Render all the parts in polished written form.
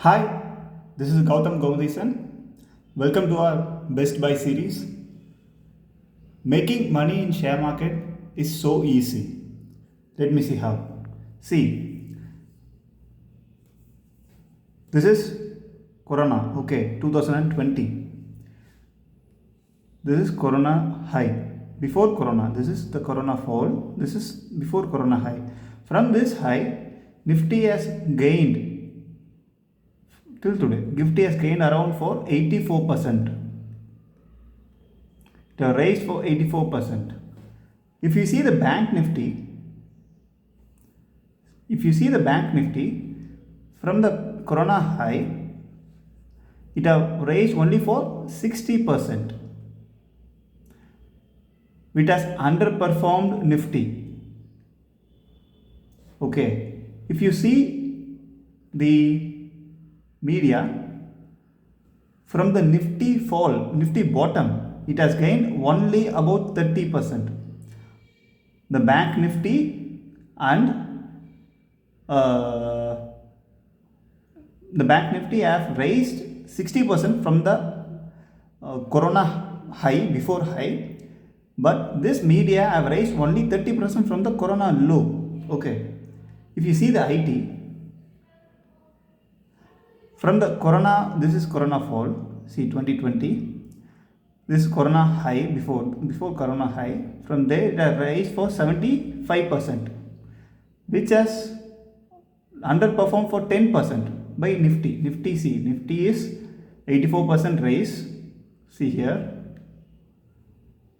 Hi, this is Gautam Gaudison. Welcome to our Best Buy series. Making money in share market is so easy. Let me see how. See, this is Corona, okay, 2020. This is Corona high. Before Corona, this is the Corona fall. This is before Corona high. From this high, Nifty has gained till today. Nifty has gained around for 84%. It has raised for 84%. If you see the bank Nifty, from the Corona high, it have raised only for 60%. It has underperformed Nifty. Okay, if you see the media, from the Nifty fall, Nifty bottom, it has gained only about 30%. The bank Nifty and the bank Nifty have raised 60% from the Corona high, before high, but this media have raised only 30% from the Corona low. Okay, if you see the IT, from the Corona, this is Corona fall, see 2020, this is Corona high, before Corona high, from there it has raised for 75%, which has underperformed for 10% by Nifty. Nifty is 84% raise, see here.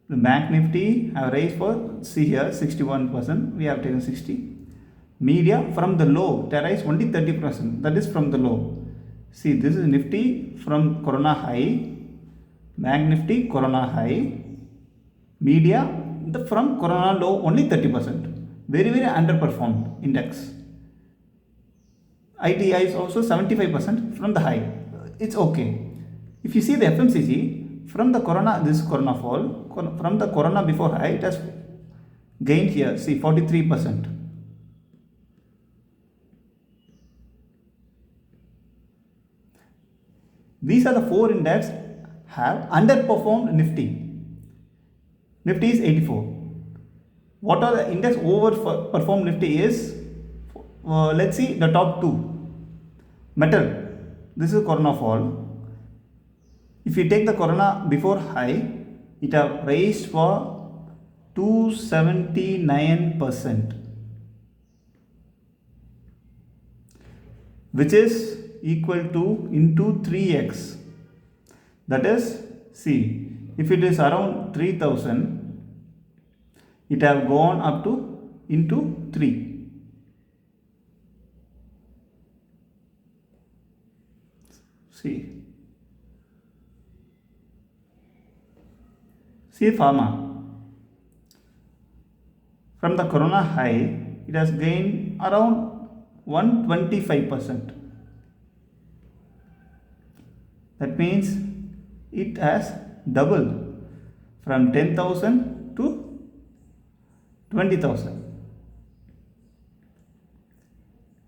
The bank Nifty have raised for, see here, 61%, we have taken 60. Media from the low, they raised only 30%, that is from the low. See, this is Nifty from Corona high, bank Nifty Corona high, media from Corona low only 30%. Very underperformed index. ITI is also 75% from the high. It's okay. If you see the FMCG, from the Corona, this Corona fall, from the Corona before high, it has gained here, see 43%. These are the four index have underperformed Nifty. Nifty is 84. What are the index overperformed Nifty is, let's see the top two. Metal, this is Corona fall. If you take the Corona before high, it have raised for 279%, which is equal to into 3x. That is, see, if it is around 3000, it have gone up to into 3. See Pharma, from the Corona high, it has gained around 125%. That means it has doubled from 10,000 to 20,000.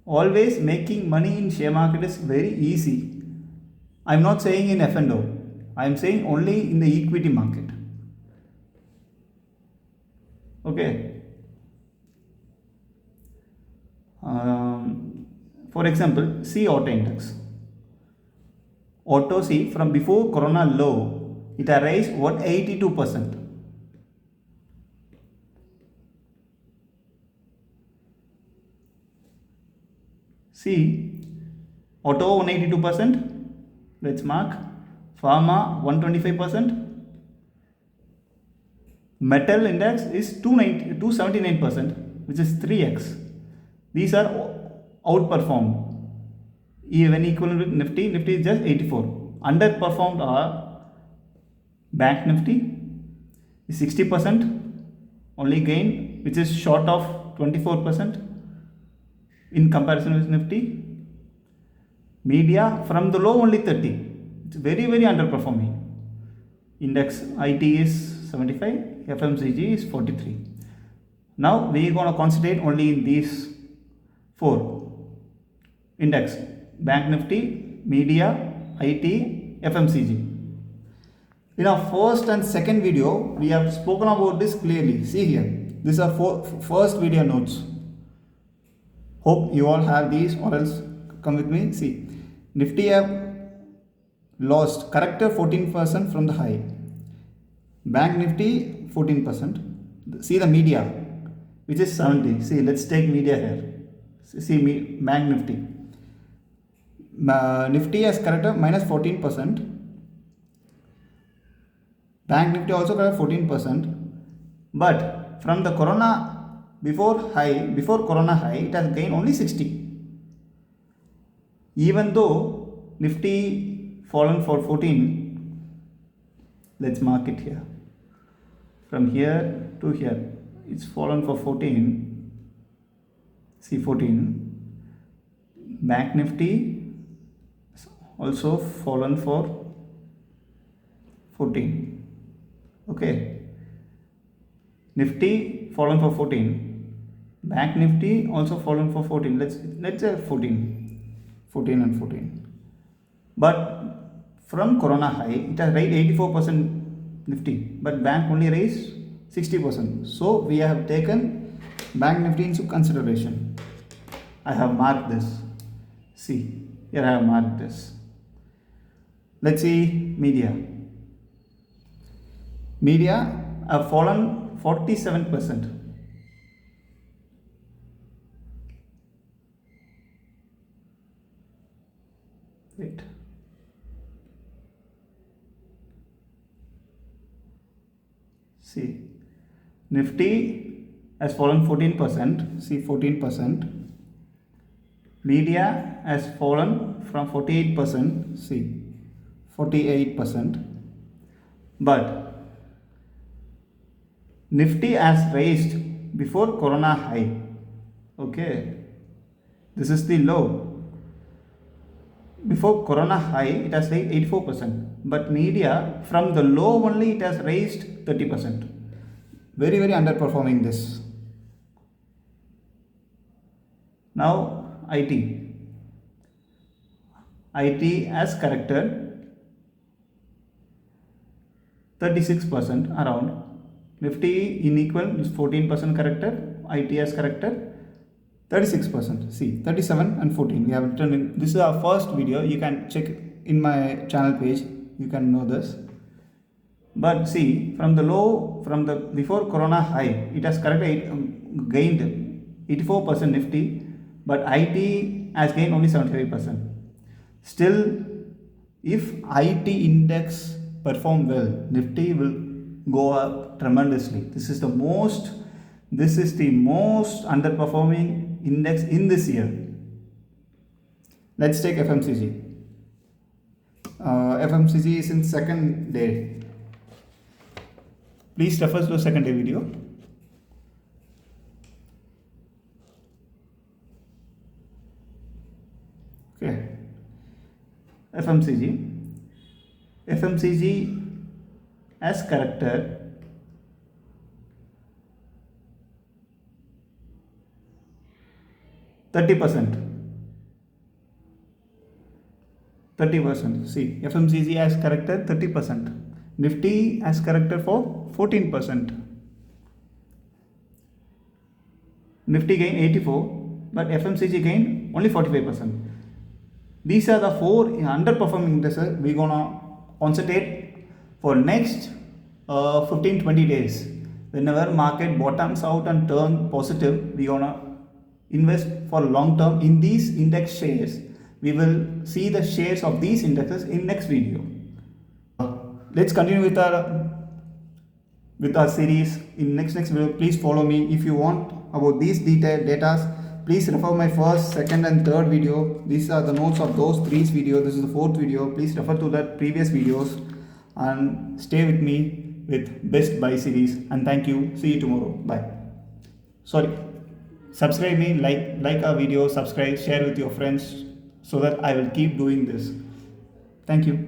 Always making money in share market is very easy. I am not saying in F&O. I am saying only in the equity market. Okay. For example, see auto index. Auto, see, from before Corona low, it has raised 182%. See, auto 182%, let's mark. Pharma 125%. Metal index is 279%, which is 3x. These are outperformed. Even equivalent with Nifty is just 84. Underperformed are bank Nifty is 60%, only gain, which is short of 24% in comparison with Nifty. Media from the low only 30. It's very underperforming. Index IT is 75, FMCG is 43. Now we are going to concentrate only in these four index. Bank Nifty, Media, IT, FMCG. In our first and second video, we have spoken about this clearly. See here, these are first video notes. Hope you all have these, or else come with me. See, Nifty have lost, corrected 14% from the high. Bank Nifty 14%. See the media, which is 70. See, let's take media here. See, Bank Nifty. Nifty has corrected minus 14%. Bank Nifty also corrected 14%. But from the Corona before Corona high, it has gained only 60. Even though Nifty fallen for 14, let's mark it here. From here to here, it's fallen for 14. See 14. Bank Nifty also fallen for 14. Okay. Nifty fallen for 14. Bank Nifty also fallen for 14. Let's say 14 and 14. But from Corona high, it has raised 84% Nifty, but Bank only raised 60%. So we have taken Bank Nifty into consideration. I have marked this. See, here I have marked this. Let's see media. Media have fallen 47%. Wait. See, Nifty has fallen 14%. See, 14%. Media has fallen from 48%. See, 48%. But Nifty has raised before Corona high. Okay, this is the low. Before Corona high, it has raised 84%. But media, from the low only, it has raised 30%. Very, very underperforming this. Now, IT. IT has corrected 36% around. Nifty in equal is 14% corrected. IT has corrected 36%. See, 37 and 14. We have written in. This is our first video. You can check in my channel page. You can know this. But see, from the low, from the before Corona high, it has corrected, gained 84% Nifty, but IT has gained only 75%. Still, if IT index perform well, Nifty will go up tremendously. This is the most underperforming index in this year. Let's take FMCG. FMCG is in second day. Please refer to the second day video. Okay. FMCG as corrected 30%. See, FMCG has corrected 30%. Nifty has corrected for 14%. Nifty gained 84, but FMCG gained only 45%. These are the four underperforming indices we're gonna concentrate for next 15-20 days. Whenever market bottoms out and turn positive, we're gonna invest for long term in these index shares. We will see the shares of these indexes in next video. Let's continue with our series in next video. Please follow me. If you want about these detailed data, please refer my first, second and third video. These are the notes of those three videos. This is the fourth video. Please refer to the previous videos and stay with me with best buy series. And thank you. See you tomorrow. Bye. Subscribe me, like our video, subscribe, share with your friends so that I will keep doing this. Thank you.